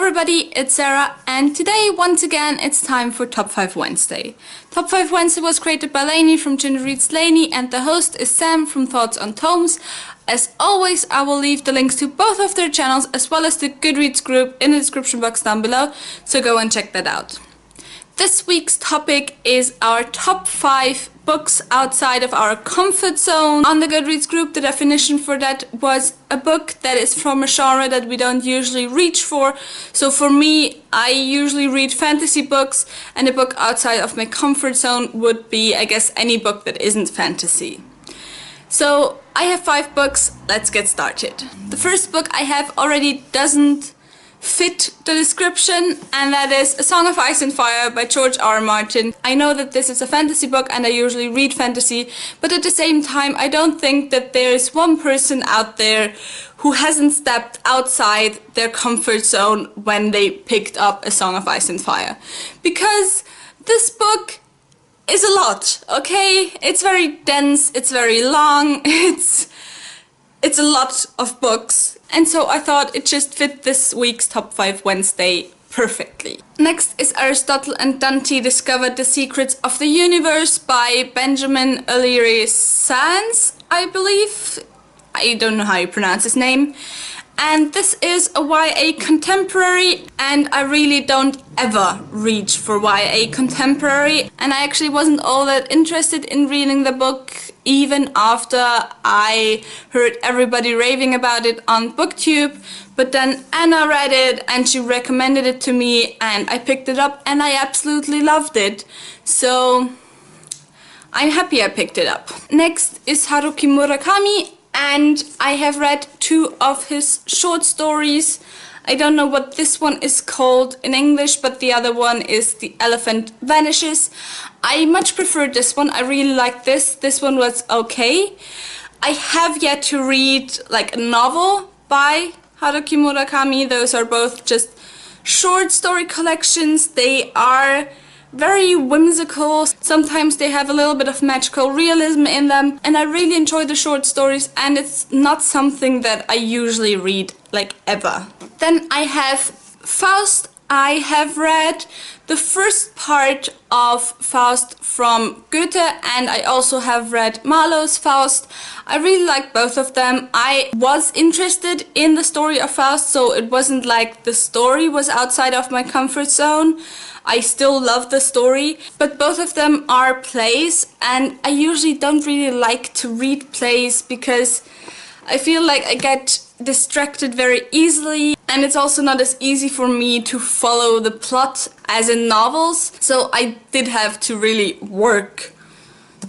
everybody, it's Sarah, and today once again it's time for Top 5 Wednesday. Top 5 Wednesday was created by Lainey from Ginger Reads Lainey, and the host is Sam from Thoughts on Tomes. As always, I will leave the links to both of their channels as well as the Goodreads group in the description box down below, so go and check that out. This week's topic is our top 5 books outside of our comfort zone. On the Goodreads group, the definition for that was a book that is from a genre that we don't usually reach for. So for me, I usually read fantasy books, and a book outside of my comfort zone would be, I guess, any book that isn't fantasy. So I have 5 books, let's get started. The first book I have already doesn't fit the description, and that is A Song of Ice and Fire by George R. R. Martin. I know that this is a fantasy book and I usually read fantasy, but at the same time I don't think that there is one person out there who hasn't stepped outside their comfort zone when they picked up A Song of Ice and Fire. Because this book is a lot, okay? It's very dense, it's very long, it's a lot of books. And so I thought it just fit this week's Top 5 Wednesday perfectly. Next is Aristotle and Dante Discovered the Secrets of the Universe by Benjamin O'Leary Sands, I believe. I don't know how you pronounce his name. And this is a YA contemporary, and I really don't ever reach for YA contemporary. And I actually wasn't all that interested in reading the book even after I heard everybody raving about it on BookTube. But then Anna read it and she recommended it to me, and I picked it up and I absolutely loved it. So I'm happy I picked it up. Next is Haruki Murakami, and I have read 2 of his short stories. I don't know what this one is called in English, but the other one is The Elephant Vanishes. I much prefer this one. I really like this. This one was okay. I have yet to read like a novel by Haruki Murakami. Those are both just short story collections. They are very whimsical. Sometimes they have a little bit of magical realism in them, and I really enjoy the short stories, and it's not something that I usually read like ever. Then I have Faust. I have read the first part of Faust from Goethe, and I also have read Marlowe's Faust. I really like both of them. I was interested in the story of Faust, so it wasn't like the story was outside of my comfort zone. I still love the story, but both of them are plays, and I usually don't really like to read plays because I feel like I get distracted very easily, and it's also not as easy for me to follow the plot as in novels, so I did have to really work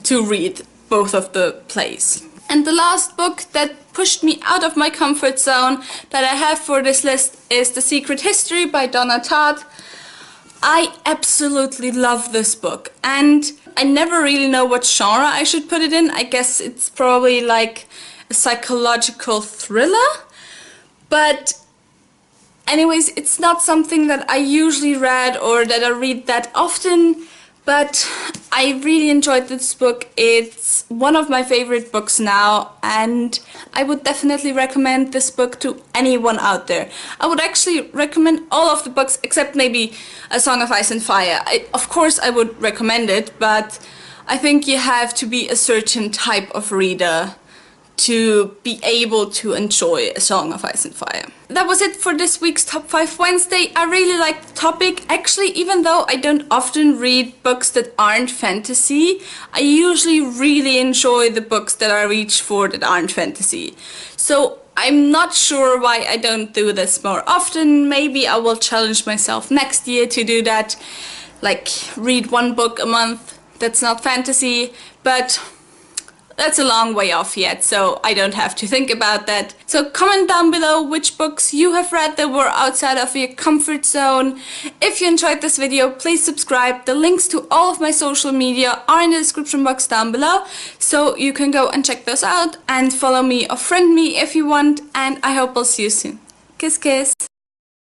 to read both of the plays. And the last book that pushed me out of my comfort zone that I have for this list is The Secret History by Donna Tartt. I absolutely love this book, and I never really know what genre I should put it in. I guess it's probably like a psychological thriller, but anyways, it's not something that I usually read or that I read that often, but I really enjoyed this book. It's one of my favorite books now, and I would definitely recommend this book to anyone out there. I would actually recommend all of the books except maybe A Song of Ice and Fire. Of course I would recommend it, but I think you have to be a certain type of reader to be able to enjoy A Song of Ice and Fire. That was it for this week's Top 5 Wednesday. I really liked the topic. Actually, even though I don't often read books that aren't fantasy, I usually really enjoy the books that I reach for that aren't fantasy. So I'm not sure why I don't do this more often. Maybe I will challenge myself next year to do that. Like, read 1 book a month that's not fantasy, but that's a long way off yet, so I don't have to think about that. So comment down below which books you have read that were outside of your comfort zone. If you enjoyed this video, please subscribe. The links to all of my social media are in the description box down below, so you can go and check those out and follow me or friend me if you want, and I hope I'll see you soon. Kiss kiss!